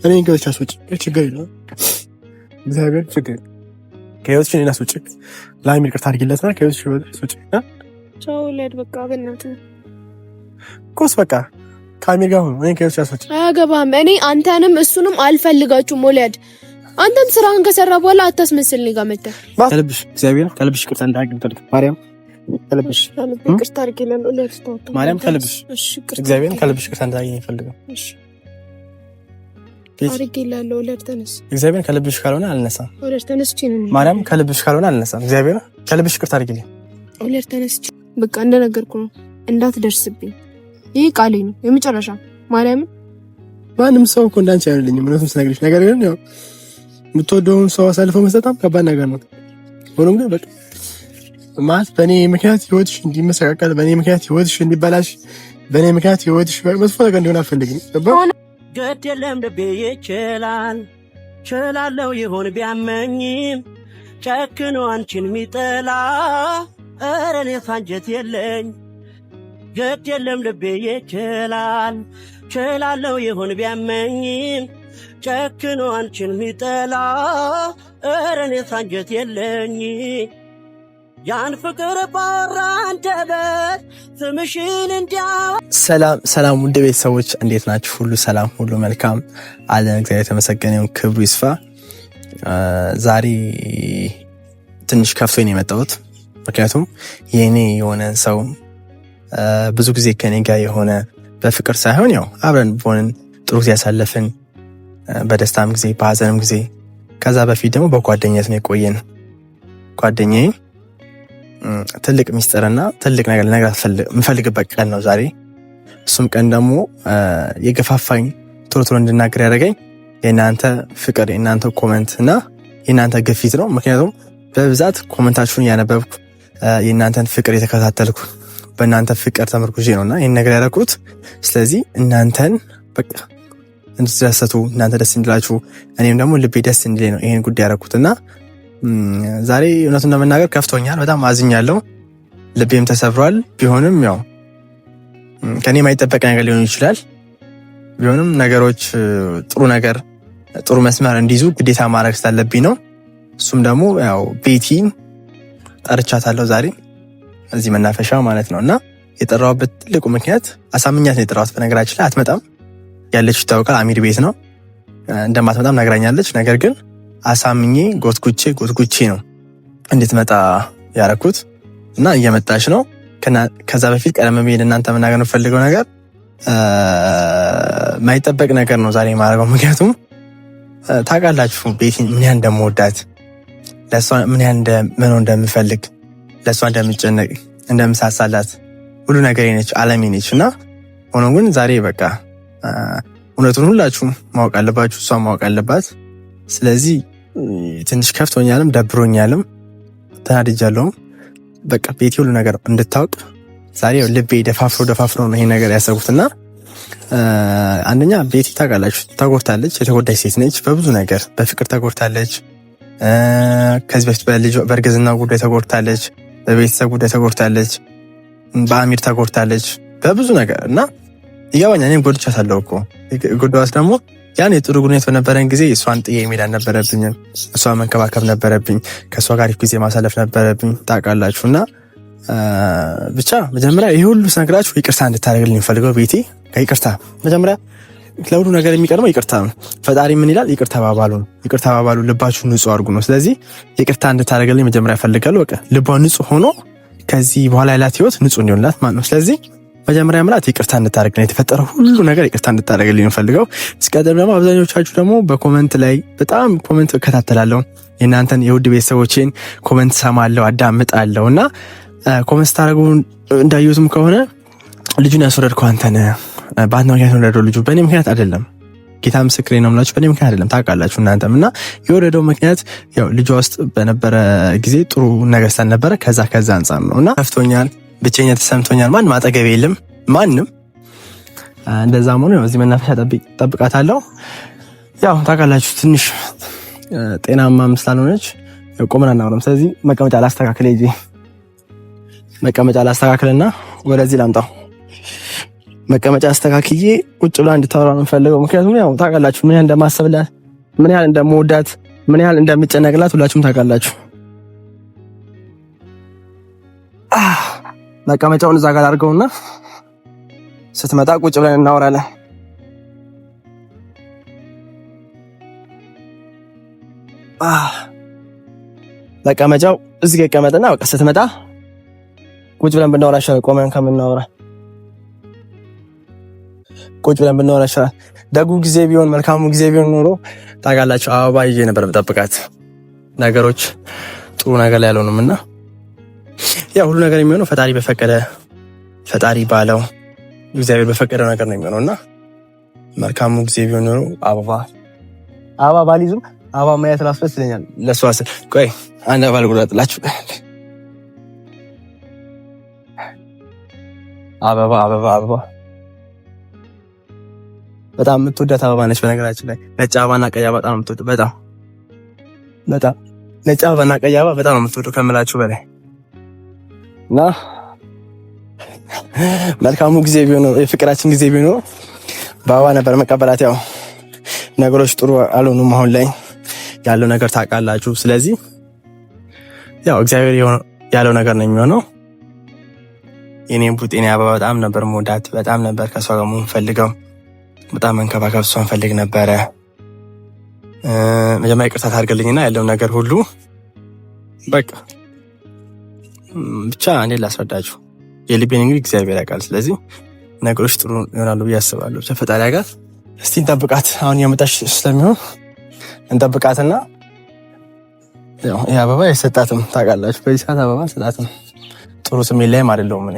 እኔ ከዚህ አስወጪ ችግር የለውም። እግዚአብሔር ችግር ከህይወትሽ እኔን አስወጪ። ለአይም ይቅርታ አድርጊለትና ከህይወትሽ አስወጪ። ቻው ልሄድ በቃ በእናትህ ኮስ በቃ ካሜራ ጋር እኔ ከህይወትሽ አስወጪ። አያገባህም። እኔ አንተንም እሱንም አልፈልጋችሁም። ወለድ አንተም ስራህን ከሰራ በኋላ አታስመስል። እኔ ጋር መተህ ከልብሽ እግዚአብሔር ከልብሽ ይቅርታ እንዳደርግ ማርያም ከልብሽ ይቅርታ አድርጊልኝ። ማርያም ከልብሽ እግዚአብሔር ከልብሽ ይቅርታ እንዳደርግ ይፈልጋል። እሺ አድርጊልኝ። ወለድ ተነስ። እግዚአብሔር ከልብሽ ካልሆነ አልነሳም። ወለድ ተነስ። ማርያም ከልብሽ ካልሆነ አልነሳም። እግዚአብሔር ከልብሽ ይቅርታ አድርጊልኝ። ወለድ ተነስ። በቃ እንደነገርኩ ነው፣ እንዳትደርስብኝ። ይሄ ቃሌ ነው የመጨረሻ። ማርያም ማንም ሰው እኮ እንዳንቺ አይደለኝም እውነቱን ስነግርሽ። ነገር ግን ያው የምትወደውን ሰው አሳልፎ መስጠት ከባድ ነገር ነው። ሆኖም ግን በቃ ማለት በእኔ ምክንያት ህይወትሽ እንዲመሰቃቀል፣ በእኔ ምክንያት ህይወትሽ እንዲበላሽ፣ በእኔ ምክንያት ህይወትሽ መጥፎ ነገር እንዲሆን አልፈልግም። ግድ የለም ልቤ ይችላል ችላለው ይሆን ቢያመኝም ጨክኖ አንቺን ሚጠላ ኧረ እኔስ አንጀት የለኝ። ግድ የለም ልቤ ይችላል ችላለው ይሆን ቢያመኝም ጨክኖ አንቺን ሚጠላ ኧረ እኔስ አንጀት የለኝ። ያን ፍቅር ባወራ አንደበት ስምሽን እንዲያው ሰላም ውድ ቤተሰቦች እንዴት ናችሁ? ሁሉ ሰላም፣ ሁሉ መልካም አለን። እግዚአብሔር የተመሰገነ ይሁን፣ ክብሩ ይስፋ። ዛሬ ትንሽ ከፍቶኝ ነው የመጣሁት። ምክንያቱም የኔ የሆነ ሰው ብዙ ጊዜ ከኔ ጋር የሆነ በፍቅር ሳይሆን ያው አብረን በሆንን ጥሩ ጊዜ ያሳለፍን፣ በደስታም ጊዜ በሀዘንም ጊዜ፣ ከዛ በፊት ደግሞ በጓደኝነት ነው የቆየን። ጓደኛዬ ትልቅ ሚስጥርና ትልቅ ነገር የምፈልግበት ቀን ነው ዛሬ። እሱም ቀን ደግሞ የገፋፋኝ ቶሎ ቶሎ እንድናገር ያደረገኝ የእናንተ ፍቅር፣ የእናንተ ኮመንት እና የእናንተ ግፊት ነው። ምክንያቱም በብዛት ኮመንታችሁን እያነበብኩ የእናንተን ፍቅር የተከታተልኩ በእናንተ ፍቅር ተመርኩዤ ነውና ይህን ነገር ያደረኩት። ስለዚህ እናንተን በቃ እንድትደሰቱ፣ እናንተ ደስ እንዲላችሁ፣ እኔም ደግሞ ልቤ ደስ እንዲለኝ ነው ይህን ጉዳይ ያደረኩትና ዛሬ እውነቱን ለመናገር ከፍቶኛል። በጣም አዝኛለሁ። ልቤም ተሰብሯል። ቢሆንም ያው ከኔ የማይጠበቅ ነገር ሊሆን ይችላል። ቢሆንም ነገሮች ጥሩ ነገር ጥሩ መስመር እንዲይዙ ግዴታ ማድረግ ስላለብኝ ነው። እሱም ደግሞ ያው ቤቲን ጠርቻታለሁ ዛሬ እዚህ መናፈሻ ማለት ነውና የጠራሁበት ትልቁ ምክንያት አሳምኛት ነው የጠራሁት። በነገራችን ላይ አትመጣም ያለች ይታወቃል። አሚር ቤት ነው እንደማትመጣም ነግራኛለች። ነገር ግን አሳምኜ ጎትጉቼ ነው እንድትመጣ ያረኩት እና እየመጣች ነው። ከዛ በፊት ቀደም ብዬ እናንተ መናገር የምፈልገው ነገር ማይጠበቅ ነገር ነው ዛሬ የማደርገው። ምክንያቱም ታውቃላችሁ ቤቲን ምን ያህል እንደምወዳት፣ ለእሷ ምን ያህል እንደምፈልግ፣ ለእሷ እንደምጨነቅ፣ እንደምሳሳላት ሁሉ ነገር ነች፣ አለሜ ነች እና ሆኖም ግን ዛሬ በቃ እውነቱን ሁላችሁም ማወቅ አለባችሁ፣ እሷ ማወቅ አለባት። ስለዚህ ትንሽ ከፍቶኛልም ደብሮኛልም ተናድጃለሁም። በቃ ቤቴ ሁሉ ነገር እንድታውቅ ዛሬ ልቤ ደፋፍሮ ነው ይሄን ነገር ያሰቡትና አንደኛ ቤቴ ታውቃላችሁ ተጎድታለች፣ የተጎዳች ሴት ነች። በብዙ ነገር በፍቅር ተጎድታለች። ከዚህ በፊት በእርግዝና ጉዳይ ተጎድታለች፣ በቤተሰብ ጉዳይ ተጎድታለች፣ በአሚር ተጎድታለች፣ በብዙ ነገር እና ይገባኛል። እኔም ጎድቻታለሁ እኮ ጎዳዋስ ደግሞ ያን የጥሩ ግንኙነት በነበረን ጊዜ እሷን ጥዬ መሄድ አልነበረብኝም። እሷን መንከባከብ ነበረብኝ። ከእሷ ጋር ጊዜ ማሳለፍ ነበረብኝ ታውቃላችሁ። እና ብቻ መጀመሪያ ይህ ሁሉ ስነግራችሁ ይቅርታ እንድታደርግልኝ ፈልገው ቤቴ ከይቅርታ መጀመሪያ ለሁሉ ነገር የሚቀድመው ይቅርታ ነው። ፈጣሪ ምን ይላል? ይቅርታ ባባሉ ነው። ይቅርታ ባባሉ ልባችሁ ንጹህ አድርጉ ነው። ስለዚህ ይቅርታ እንድታደርግልኝ መጀመሪያ ፈልጋለሁ። በቃ ልቧ ንጹህ ሆኖ ከዚህ በኋላ ያላት ህይወት ንጹህ እንዲሆንላት ማለት ነው። ስለዚህ መጀመሪያ ምላት ይቅርታ እንድታደርግ ነው። የተፈጠረው ሁሉ ነገር ይቅርታ እንድታደርግልኝ ነው ፈልገው። ሲቀጥል ደግሞ አብዛኞቻችሁ ደግሞ በኮመንት ላይ በጣም ኮመንት እከታተላለሁ። የእናንተን የውድ ቤተሰቦቼን ኮመንት ሰማለሁ፣ አዳምጣለሁ እና ኮመንት ስታደርጉ እንዳየሁትም ከሆነ ልጁን ያስወረድከው አንተ ነህ፣ በአንተ ምክንያት ነው የወረደው ልጁ፣ በእኔ ምክንያት አይደለም። ጌታ ምስክሬ ነው የምላችሁ፣ በእኔ ምክንያት አይደለም። ታውቃላችሁ እናንተም እና የወረደው ምክንያት ያው ልጇ ውስጥ በነበረ ጊዜ ጥሩ ነገር ስላልነበረ ከዛ አንጻር ነው እና ከፍቶኛል፣ ብቸኛ ተሰምቶኛል። ማንም አጠገቤ የለም ማንም። እንደዛም ሆኖ እዚህ መናፈሻ ጠብቃታለሁ። ያው ታውቃላችሁ ትንሽ ጤናማም ስላልሆነች ቆመን አናወራም። ስለዚህ መቀመጫ ላስተካክልና ወደዚህ ላምጣው። መቀመጫ አስተካክዬ ቁጭ ብላ እንድታወራ ነው የምፈልገው። ምክንያቱም ያው ታውቃላችሁ ምን ያህል እንደማስብላት፣ ምን ያህል እንደምወዳት፣ ምን ያህል እንደምጨነቅላት ሁላችሁም ታውቃላችሁ። መቀመጫውን እዛ ጋር አድርገውና ስትመጣ ቁጭ ብለን እናወራለን። መቀመጫው እዚህ ጋር ይቀመጥና በቃ ስትመጣ ቁጭ ብለን ብናወራ ይሻላል። ቆመን ከምናወራ ቁጭ ብለን ብናወራ ይሻላል። ደጉ ጊዜ ቢሆን መልካሙ ጊዜ ቢሆን ኖሮ ታውቃላችሁ አበባ ይዤ ነበር በጠብቃት። ነገሮች ጥሩ ነገር ላይ አልሆኑም እና ያው ሁሉ ነገር የሚሆነው ፈጣሪ በፈቀደ ፈጣሪ ባለው እግዚአብሔር በፈቀደው ነገር ነው የሚሆነውና መልካሙ ጊዜ ቢሆን ኖሮ አበባ ባሊዝም አበባ ማየት ራሱ ደስ ይለኛል። ለሷ ስል ቆይ አንድ አበባ ልቁረጥላችሁ። አበባ በጣም የምትወዳት አበባ ነች። በነገራችን ላይ ነጭ አበባና ቀይ አበባ በጣም የምትወደው በጣም ነጭ አበባና ቀይ አበባ በጣም ነው የምትወደው ከምላችሁ በላይ እና መልካሙ ጊዜ ቢሆን የፍቅራችን ጊዜ ቢሆን በአበባ ነበር መቀበላት። ያው ነገሮች ጥሩ አልሆኑም አሁን ላይ ያለው ነገር ታውቃላችሁ። ስለዚህ ያው እግዚአብሔር ያለው ነገር ነው የሚሆነው። የኔም ቡጤኔ አበባ በጣም ነበር መውዳት፣ በጣም ነበር ከሷ ጋር መሆን ፈልገው፣ በጣም መንከባከብ እሷን ፈልግ ነበረ። መጀመሪያ ይቅርታ ታድርግልኝና ያለው ነገር ሁሉ በቃ ብቻ እኔ ላስረዳችሁ የልቤን እንግዲህ እግዚአብሔር ያውቃል። ስለዚህ ነገሮች ጥሩ ይሆናሉ ብዬ አስባለሁ። ፈጣሪ ጋር እስቲ እንጠብቃት። አሁን የመጣሽ ስለሚሆን እንጠብቃትና ያው ይሄ አበባ አይሰጣትም ታውቃላችሁ። በዚህ ሰዓት አበባ አይሰጣትም። ጥሩ ስሜት ላይም አይደለሁም እኔ።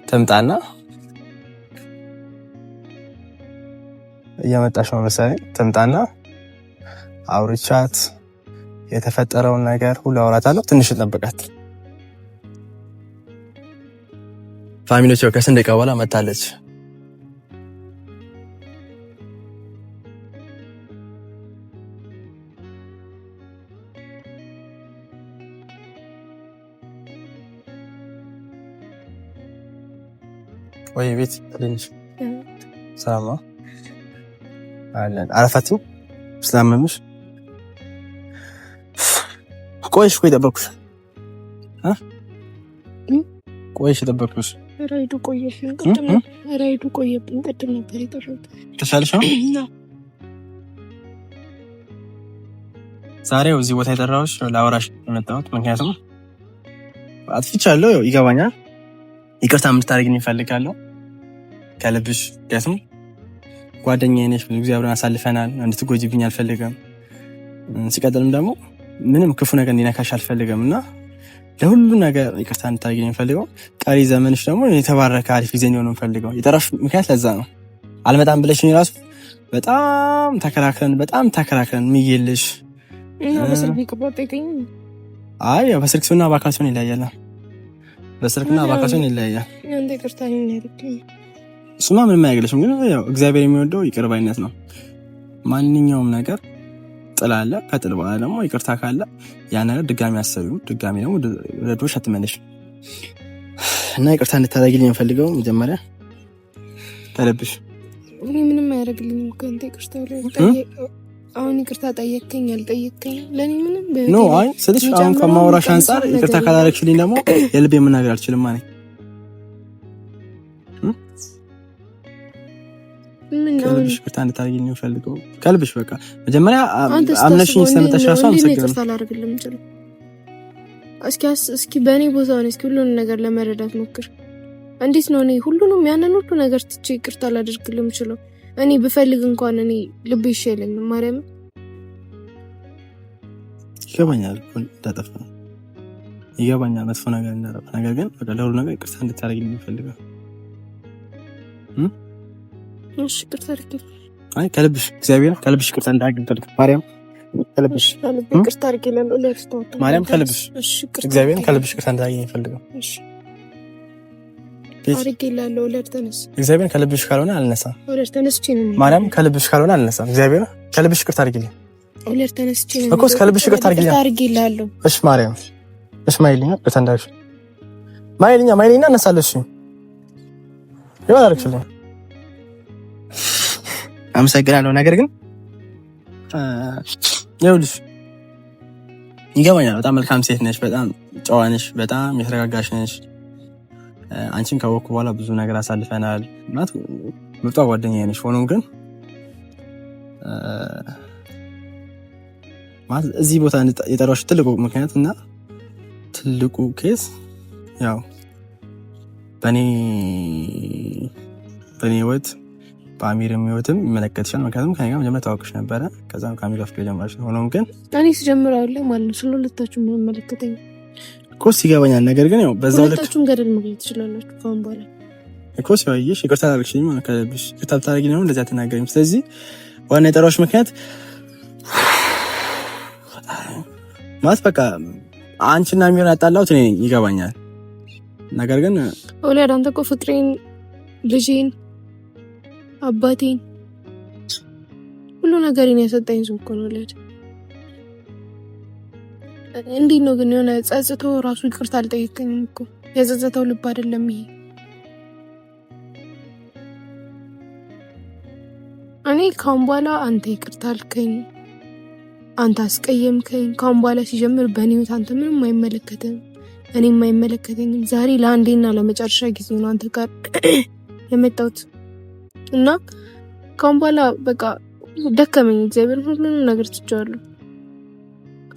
ትምጣና እየመጣሽ ነው መሰለኝ። ትምጣና አውርቻት የተፈጠረውን ነገር ሁሉ አውራታለሁ። ትንሽ እንጠብቃት። ፋሚሊዎች ከስንት ደቂቃ በኋላ መታለች። ወይ ቤት ትንሽ ሰላም ነው አለን። አረፋችሁ ስላመምሽ ቆይሽ ጠበቅኩሽ ቆይሽ ጠበቅኩሽ። ራይዱ ቆየብኝ ቅድም ነበር የጠራሁት። ተሻለሽ? ዛሬው እዚህ ቦታ የጠራሁሽ ለአወራሽ የመጣሁት ምክንያቱም አጥፍቻለሁ፣ ይገባኛል። ይቅርታ እንድታደርጊልኝ እፈልጋለሁ ከልብሽ። ምክንያቱም ጓደኛዬ ነሽ፣ ብዙ ጊዜ አብረን አሳልፈናል። እንድትጎጂብኝ አልፈልግም። ሲቀጥልም ደግሞ ምንም ክፉ ነገር እንዲነካሽ አልፈልግም እና ለሁሉ ነገር ይቅርታ እንድታደርጊልኝ እፈልጋለሁ። ቀሪ ዘመንሽ ደግሞ የተባረከ አሪፍ ጊዜ እንዲሆን እፈልጋለሁ። የጠራሽ ምክንያት ለዛ ነው። አልመጣም ብለሽኝ ራሱ በጣም ተከራክረን ምይልሽ አይ በስልክ ሲሆንና በአካል ሲሆን ይለያያል። በስልክና በአካል ሲሆን ይለያያል። እሱማ ምንም አያገለሽም። ግን ያው እግዚአብሔር የሚወደው ይቅር ባይነት ነው። ማንኛውም ነገር ጥል አለ። ከጥል በኋላ ደግሞ ይቅርታ ካለ ያ ነገር ድጋሚ አሰቢው ድጋሚ ደግሞ ወደዶሽ አትመለሽ እና ይቅርታ እንድታደርጊልኝ የምፈልገው መጀመሪያ ተለብሽ። እኔ ምንም አያደርግልኝም ከአንተ ይቅርታ አሁን ይቅርታ ጠየቅከኝ አልጠየቅከኝ ለኔ ምንም ኖ አይ ስልሽ አሁን ከማውራሽ አንፃር ይቅርታ ካላደረግሽልኝ ደግሞ የልቤ መናገር አልችልም ማለት ከልብሽ ይቅርታ እንድታደርጊልኝ የምፈልገው ከልብሽ በቃ መጀመሪያ አምነሽኝ ስለመጣሽ ራሱ አመሰግናለሁ። እስኪ በእኔ ቦታ ሆነ እስኪ ሁሉንም ነገር ለመረዳት ሞክር። እንዴት ነው እኔ ሁሉንም ያንን ሁሉ ነገር ትቼ ይቅርታ ላደርግልህ የምችለው? እኔ ብፈልግ እንኳን እኔ ልብ ይሻለኛል። ማርያም ይገባኛል እንዳጠፋ ይገባኛል፣ መጥፎ ነገር እንዳጠፋ። ነገር ግን በቃ ለሁሉ ነገር ይቅርታ እንድታደርጊልኝ እፈልጋለሁ። እሺ ይቅርታ አድርጊልኝ። አይ ከልብሽ እግዚአብሔር ከልብሽ ይቅርታ እንዳደርግልኝ ማርያም ከልብሽ ይቅርታ አድርጊልኝ ለርስቶት ማርያም ከልብሽ እግዚአብሔር ከልብሽ ይቅርታ እንዳደርግልኝ እፈልጋለሁ። እሺ አድርጊልኝ ወለድ ተነስ። እግዚአብሔር ከልብሽ ካልሆነ አልነሳም። ወለድ ተነስቼ ነው ማርያም ከልብሽ ካልሆነ አልነሳም። እግዚአብሔር ከልብሽ ይቅርታ አድርጊልኝ ወለድ ተነስቼ ነው እኮ ከልብሽ ይቅርታ አድርጊልኝ። እሺ ማርያም እሺ ማይልኛ በተንዳሽ ማይልኛ አነሳለሽ ይወላልክልኝ አመሰግናለሁ። ነገር ግን ይኸውልሽ ይገባኛል። በጣም መልካም ሴት ነሽ፣ በጣም ጨዋ ነሽ፣ በጣም የተረጋጋሽ ነሽ። አንቺን ካወቅኩ በኋላ ብዙ ነገር አሳልፈናል ማለት ምርጧ ጓደኛዬ ነሽ። ሆኖም ግን ማለት እዚህ ቦታ የጠራሁሽ ትልቁ ምክንያት እና ትልቁ ኬስ ያው በእኔ ህይወት በአሚርም ህይወትም ይመለከትሻል። ምክንያቱም ከኔ ጋር መጀመሪያ ታወቅሽ ነበረ፣ ከዛም ከአሚር ጋር ፍቅር ጀመርሽ። ሆኖም ግን እኔ ስጀምራለሁ ማለት ነው ስለሁለታችሁ ምን መለከተኝ ኮስ ይገባኛል። ነገር ግን ያው በዛው ልክ ሁለታችሁም ገደል መግባት ትችላላችሁ። ካሁን በኋላ ኮስ ያይሽ ይቅርታ አድርግሽኝ ማለት ከልብሽ ይቅርታ ብታደርጊ ነው እንደዛ ተናገሪም። ስለዚህ ዋና የጠራሁሽ ምክንያት ማለት በቃ አንቺና አሚርን ያጣላሁት እኔ ይገባኛል። ነገር ግን ወላሂ አንተ እኮ ፍቅሬን፣ ልጄን፣ አባቴን ሁሉ ነገርን ያሰጠኝ ሰው እኮ ነው ወላሂ። እንዴት ነው ግን የሆነ ጸጽቶ ራሱ ይቅርታ አልጠየቀኝም እኮ። የጸጸተው ልብ አይደለም ይሄ። እኔ ካሁን በኋላ አንተ ይቅርታ አልከኝ፣ አንተ አስቀየምከኝ። ካሁን በኋላ ሲጀምር በእኔ ህይወት አንተ ምንም አይመለከትም፣ እኔም አይመለከተኝም። ዛሬ ለአንዴና ለመጨረሻ ጊዜ ነው አንተ ጋር የመጣሁት እና ካሁን በኋላ በቃ ደከመኝ። እግዚአብሔር ሁሉንም ነገር ትቼዋለሁ።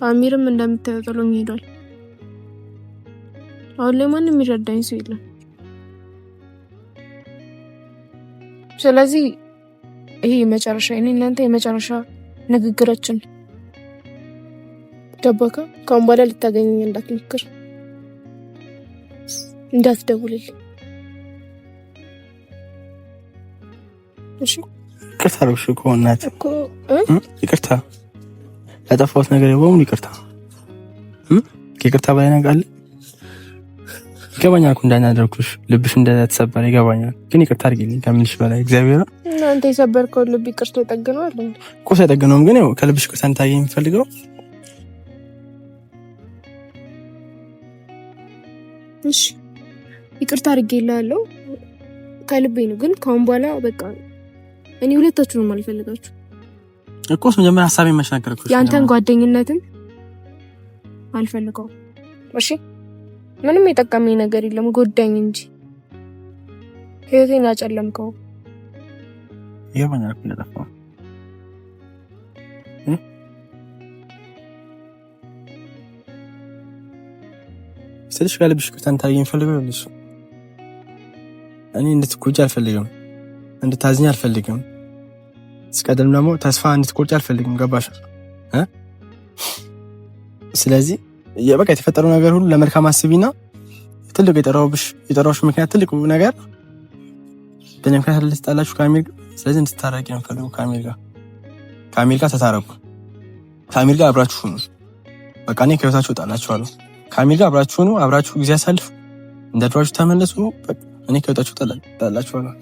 አሚርም እንደምታየው ጥሎኝ ሄዷል። አሁን ላይ ማንም የሚረዳኝ ሰው የለም። ስለዚህ ይሄ የመጨረሻ እኔ እናንተ የመጨረሻ ንግግራችን ደበካ። ካሁን በኋላ ልታገኘኝ እንዳትሞክር፣ እንዳትደውልልኝ እሺ? ይቅርታ አልኩሽ እኮ እናት እኮ ይቅርታ ያጠፋሁት ነገር በሙሉ ይቅርታ። ከይቅርታ በላይ ነገር አለ? ይገባኛል እኮ እንዳናደርኩሽ ልብሽ እንደተሰበረ ይገባኛል። ግን ይቅርታ አድርጊልኝ ከምልሽ በላይ እግዚአብሔር። እናንተ የሰበርከው ልብ ይቅርታ ይጠግነዋል እኮ ሳይጠግነውም ግን ያው ከልብሽ ይቅርታ እንታየኝ የሚፈልገው እሺ ይቅርታ አድርጌልሃለሁ ከልቤ ነው። ግን ካሁን በኋላ በቃ እኔ ሁለታችሁንም አልፈልጋችሁ እኮ። መጀመሪያ ሐሳቤን መሽናገርኩሽ ያንተን ጓደኝነትን አልፈልገውም። እሺ ምንም የጠቀመኝ ነገር የለም፣ ጎዳኝ እንጂ ህይወቴን አጨለምከው። ይገባኛል እኮ እንደጠፋሁ ስልሽ ከልብሽ ይቅርታ እንታየኝ የሚፈልገው ልሽ እኔ እንድትጎጂ አልፈልግም፣ እንድታዝኝ አልፈልግም። ስቀደም ደግሞ ተስፋ እንድትቆርጪ አልፈልግም። ገባሽ? ስለዚህ በቃ የተፈጠረው ነገር ሁሉ ለመልካም አስቢና ትልቁ የጠራሁሽ ምክንያት ትልቁ ነገር በእኔ ምክንያት ልትጣላችሁ ከአሚር ጋር። ስለዚህ እንድትታረቂ ነው የምፈልገው ከአሚር ጋር ተታረቁ። ከአሚር ጋር አብራችሁ ሁኑ። በቃ እኔ ከህይወታችሁ እጣላችኋለሁ። ከአሚር ጋር አብራችሁ ሁኑ፣ አብራችሁ ጊዜ አሳልፉ፣ እንደ ድሯችሁ ተመለሱ። በቃ እኔ ከህይወታችሁ እጣላችኋለሁ።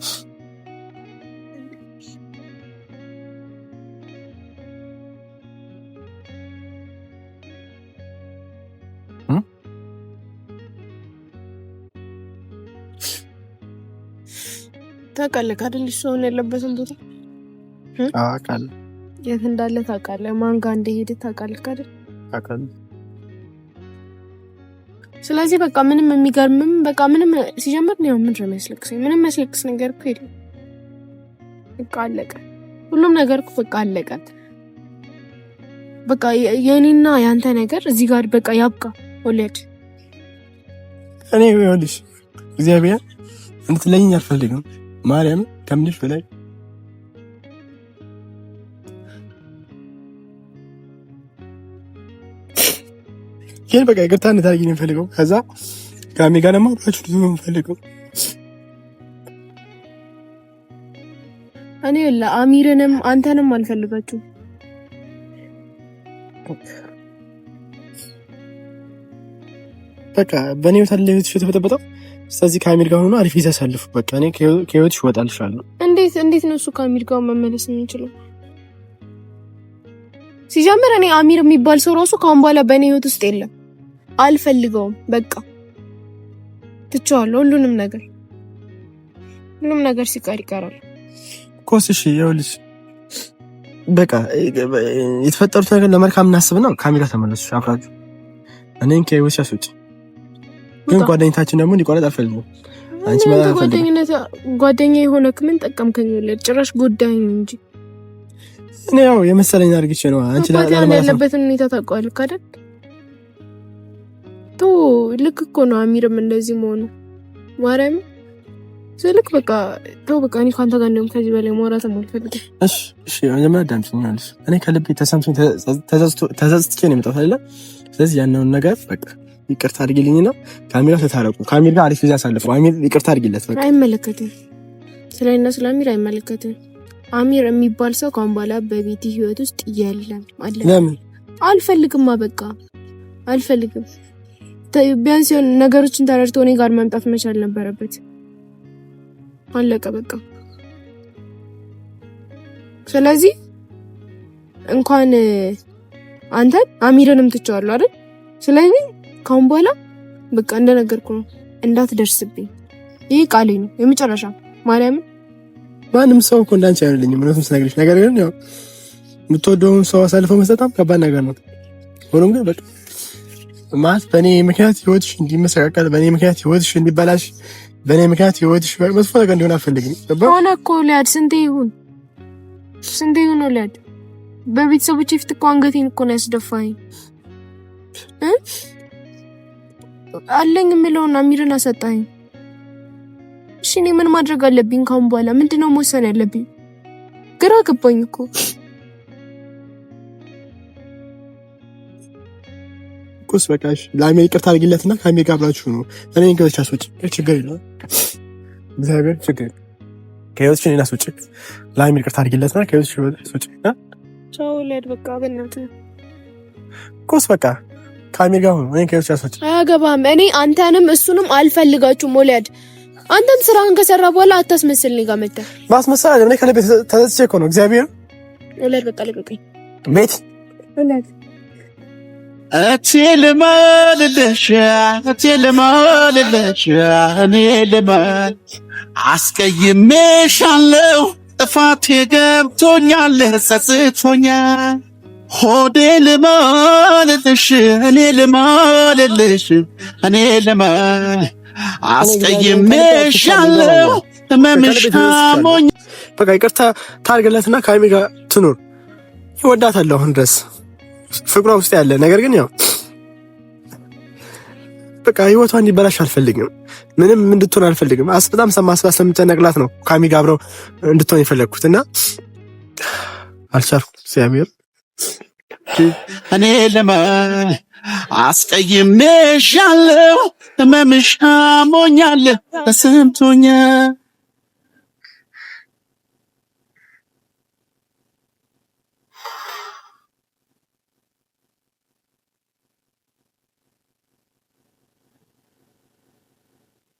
ታውቃለህ አይደል? እሱ አሁን ያለበትን ቦታ አውቃለሁ። የት እንዳለ ታውቃለህ። ማን ጋር እንደሄደ ታውቃለህ አይደል? አውቃለሁ። ስለዚህ በቃ ምንም የሚገርምም በቃ ምንም ሲጀምር ነው ምን የሚያስለቅሰኝ ምንም የሚያስለቅስ ነገር እኮ የለም። በቃ አለቀ። ሁሉም ነገር እኮ በቃ አለቀ። በቃ የኔና ያንተ ነገር እዚህ ጋር በቃ ያብቃ። ወለድ እኔ ይኸውልሽ እግዚአብሔር እንድትለይኝ አልፈልግም። ማርያም ከምንሽ በላይ ይሄን በቃ ይቅርታ እንድታደርጊ ነው የምፈልገው። ከዛ ከአሜ ጋር ደግሞ አብራችሁ ልትሆኑ ነው የምፈልገው። እኔ ለአሚርንም አንተንም አልፈልጋችሁም። በቃ በእኔ ህይወት አለ ህይወትሽ የተበጠበጠው። ስለዚህ ከአሚር ጋር ሆኖ አሪፍ ጊዜ አሳልፉ። በቃ እኔ ከህይወትሽ እወጣልሻለሁ። እንዴት ነው እሱ ከአሚር ጋር መመለስ የምንችለው? ሲጀምር እኔ አሚር የሚባል ሰው ራሱ ካሁን በኋላ በእኔ ህይወት ውስጥ የለም። አልፈልገውም። በቃ ትቼዋለሁ። ሁሉም ነገር ሲቀር ይቀራል። ኮስሽ ይኸውልሽ በቃ የተፈጠሩት ነገር ለመልካም እናስብና ካሜራ ተመለሱ አብራችሁ እኔን ከህይወት ያስወጪ። ግን ጓደኝታችን ደግሞ እንዲቆረጥ አልፈልግም። አንቺ ማለት ጓደኝነት ጓደኛ የሆነ ከምን ጠቀምከኝ? ለጭራሽ ጎዳኝ እንጂ እኔ ያው የመሰለኝ አድርግቼ ነው። አንቺ ያለበትን ሁኔታ ታውቀዋለህ አይደል? ልክ እኮ ነው አሚርም እንደዚህ መሆኑ ማርያም ስልክ በቃ በቃ እኔ ካንተ ጋር እንደውም ከዚህ በላይ ማውራት አልፈልግም። እሺ መጀመሪያ ዳምጪኛለሽ። እኔ ከልቤ ተሰምቶኝ ተዘዝቼ ነው የመጣሁት አይደል? ስለዚህ ያንን ነገር በቃ ይቅርታ አድርጊልኝና ካሜራ ተታረቁ። ካሜራ ጋር አሪፍ ጊዜ አሳልፉ። አሚር ይቅርታ አድርጊለት። በቃ አይመለከትም፣ ስለኔና ስለ አሚር አይመለከትም። አሚር የሚባል ሰው ካሁን በኋላ በቤቲ ህይወት ውስጥ የለም አለ። ለምን አልፈልግማ፣ በቃ አልፈልግም። ቢያንስ የሆነ ነገሮችን ተረድቶ እኔ ጋር መምጣት መቻል ነበረበት። አለቀ በቃ። ስለዚህ እንኳን አንተን አሚርንም ትቼዋለሁ አይደል? ስለዚህ ካሁን በኋላ በቃ እንደነገርኩ ነው፣ እንዳትደርስብኝ። ይሄ ቃሌ ነው የመጨረሻ። ማርያም ማንም ሰው እኮ እንዳንቺ አይደለኝም ምንም ስነግርሽ። ነገር ግን ያው የምትወደውን ሰው አሳልፎ መስጠት ከባድ ነገር ነው። ሆኖም ግን በቃ ማለት በእኔ ምክንያት ህይወትሽ እንዲመሰቃቀል፣ በእኔ ምክንያት ህይወትሽ እንዲበላሽ፣ በእኔ ምክንያት ህይወትሽ መጥፎ ነገር እንዲሆን አልፈልግም። ሆነ እኮ ሊያድ ስንቴ ይሁን ነው ሊያድ በቤተሰቦቼ ፊት እኮ አንገቴን እኮ ነው ያስደፋኝ። አለኝ የምለውን አሚርን አሰጣኝ። እሺ እኔ ምን ማድረግ አለብኝ? ካሁን በኋላ ምንድነው መወሰን ያለብኝ? ግራ ገባኝ እኮ። ቁስ በቃሽ። ለአሜ ይቅርታ አድርጊለትና ካሜ ጋር አብራችሁ ነው እኔ እንግዲህ አስወጪ። ችግር የለውም እግዚአብሔር ችግር ከህይወትሽ እኔን አስወጪ። ለአሜ ይቅርታ አድርጊለትና ከህይወትሽ አስወጪ። ቻው ሊያድ በቃ በእናትህ ቁስ በቃ ካሜ ጋር ነው እኔ ከህይወትሽ አስወጪ። አያገባም። እኔ አንተንም እሱንም አልፈልጋችሁም ሊያድ። አንተም ስራህን ከሰራ በኋላ አታስመስል። እኔ ጋር መጣ ማስመሰል አይደለም። እኔ ከልቤ ተዘዝቼ እኮ ነው እግዚአብሔር ሊያድ በቃ ልቀቀኝ ቤት ሊያድ እቴ ልማልልሽ እኔ ልማል አስቀይሜሻለሁ። ጥፋቴ ገብቶኛል ጸጽቶኛል። ሆዴ ልማልልሽ እኔ ልማል አስቀይሜሻለሁ። ህመምሽ አሞኝ በቃ ይቅርታ ታርግለትና ካሜ ጋር ትኑር። ይወዳታለሁ አሁን ድረስ ፍቅሯ ውስጥ ያለ ነገር ግን ያው በቃ ህይወቷ እንዲበላሽ አልፈልግም። ምንም እንድትሆን አልፈልግም። በጣም ማስባ ስለምጨነቅላት ነው ካሚ ጋር አብረው እንድትሆን የፈለግኩትና አልቻልኩም። እግዚአብሔር እኔ ለማን አስቀይሜሻለሁ። ህመምሽ አሞኛል ተሰምቶኛል።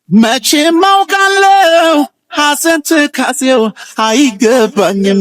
መቼም አውቃለሁ ሐዘን ትካዜው አይገባኝም።